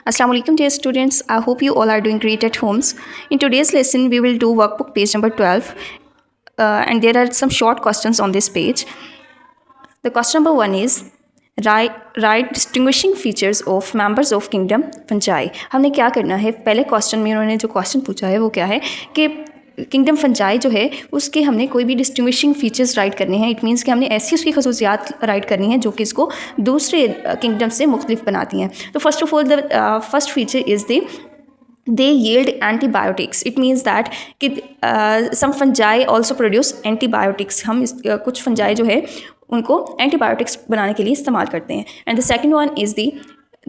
Assalamu alaikum dear students. I hope you all are doing great at homes. In today's lesson we will do workbook page number 12 and there are some short questions on this page. The question number 1 is write distinguishing features of members of kingdom fungi. हमने क्या करना है, पहले question में उन्होंने जो question पूछा है वो क्या है कि किंगडम फंजाई जो है उसके हमने कोई भी डिस्टिंग्विशिंग फीचर्स राइट करने हैं. इट मीन्स कि हमने ऐसी उसकी खसूसियात राइट करनी है जो कि इसको दूसरे किंगडम से मुख्तलिफ बनाती हैं. तो first of all the first feature is they yield antibiotics. It means that कि some fungi also produce antibiotics. हम कुछ fungi जो है उनको antibiotics बनाने के लिए इस्तेमाल करते हैं. And the second one is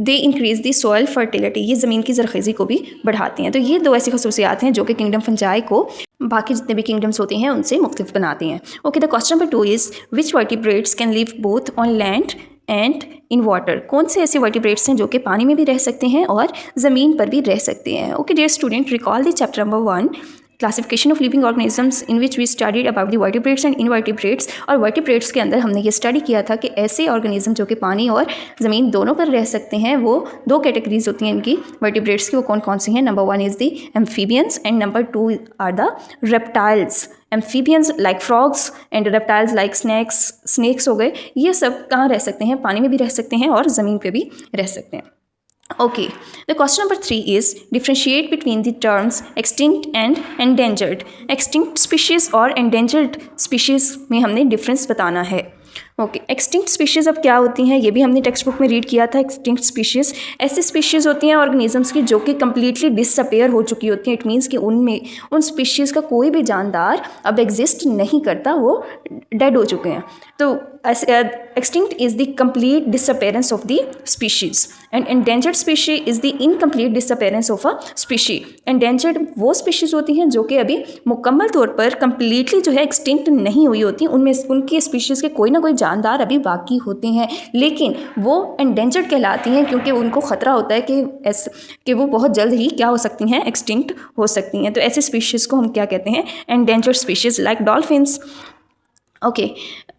they increase the soil fertility. ये ज़मीन की ज़रख़ेज़ी को भी बढ़ाती हैं. तो ये दो ऐसी खसूसियात हैं जो कि किंगडम फंजाई को बाकी जितने भी किंगडम्स होते हैं उनसे मुख्तलिफ बनाती हैं. Okay, the question number 2 is which vertebrates can live both on land and in water. कौन से ऐसे वर्टिब्रेट्स हैं जो कि पानी में भी रह सकते हैं और ज़मीन पर भी रह सकते हैं. Okay dear student, recall the chapter number 1 classification of living organisms in which we studied about the vertebrates and invertebrates. और वर्टिब्रेट्स के अंदर हमने ये स्टडी किया था कि ऐसे ऑर्गेनिज्म जो कि पानी और ज़मीन दोनों पर रह सकते हैं वो दो कैटेगरीज होती हैं इनकी वर्टिब्रेट्स की. वो कौन कौन सी हैं? Number 1 is the amphibians and number 2 are the reptiles. Amphibians like frogs and reptiles like snakes हो गए. ये सब कहाँ रह सकते हैं? पानी में भी रह सकते हैं और ज़मीन पे भी रह सकते हैं. Okay, the question number 3 is differentiate between the terms extinct and endangered. Extinct species और endangered species में हमने difference बताना है. ओके, एक्सटिंक्ट स्पीशीज़ अब क्या होती हैं ये भी हमने टेक्स्ट बुक में रीड किया था. एक्सटिंक्ट स्पीशीज़ ऐसी स्पीशीज़ होती हैं ऑर्गेनिजम्स की जो कि कम्प्लीटली डिसअपेयर हो चुकी होती हैं. इट मीन्स कि उन स्पीशीज़ का कोई भी जानदार अब एग्जिस्ट नहीं करता, वो डेड हो चुके हैं. तो extinct is the complete disappearance of the species and endangered species is the incomplete disappearance of a species. Endangered वो स्पीशीज़ होती हैं जो कि अभी मुकम्मल तौर पर कम्प्लीटली जो है एक्सटिंक्ट नहीं हुई होती. उनमें उनकी स्पीशीज़ के कोई ना कोई जानदार अभी बाकी होते हैं, लेकिन वो एंडेंजर्ड कहलाती हैं क्योंकि उनको ख़तरा होता है कि वो बहुत जल्द ही क्या हो सकती हैं? एक्सटिंक्ट हो सकती हैं. तो ऐसे स्पीशीज़ को हम क्या कहते हैं? Endangered species like dolphins. Okay,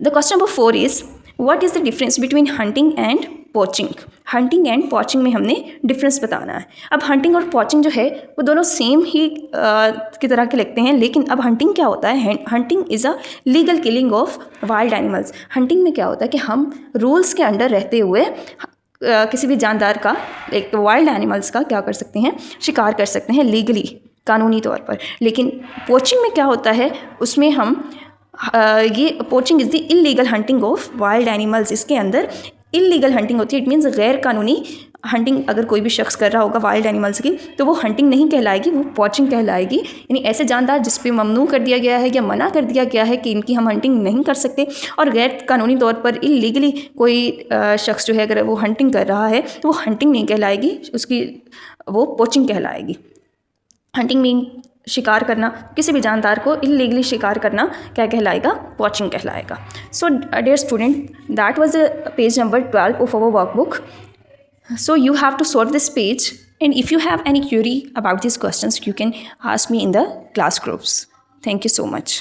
the question number 4 is what is the difference between hunting and poaching. Hunting and poaching में हमने डिफरेंस बताना है. अब हंटिंग और पॉचिंग जो है वो दोनों सेम ही की तरह के लगते हैं, लेकिन अब हंटिंग क्या होता है? Hunting is a legal killing of wild animals. Hunting में क्या होता है कि हम रूल्स के अंडर रहते हुए किसी भी जानदार का, एक वाइल्ड एनिमल्स का क्या कर सकते हैं? शिकार कर सकते हैं लीगली, कानूनी तौर पर. लेकिन पोचिंग में क्या होता है? उसमें हम ये poaching is the illegal hunting of wild animals. इसके अंदर इलीगल हंटिंग होती है. इट मीन्स गैर कानूनी हंटिंग अगर कोई भी शख्स कर रहा होगा वाइल्ड एनिमल्स की तो वो हंटिंग नहीं कहलाएगी, वो पॉचिंग कहलाएगी. यानी ऐसे जानदार जिस पे ममनू कर दिया गया है या मना कर दिया गया है कि इनकी हम हंटिंग नहीं कर सकते, और गैर कानूनी तौर पर इलीगली कोई शख्स जो है अगर वो हंटिंग कर रहा है तो वो हंटिंग नहीं कहलाएगी, उसकी वो पॉचिंग कहलाएगी. हंटिंग मीन शिकार करना, किसी भी जानदार को इलीगली शिकार करना क्या कहलाएगा? पॉचिंग कहलाएगा. So dear student, that was the page number 12 of our workbook. So you have to solve this page, and if you have any query about these questions you can ask me in the class groups. Thank you so much.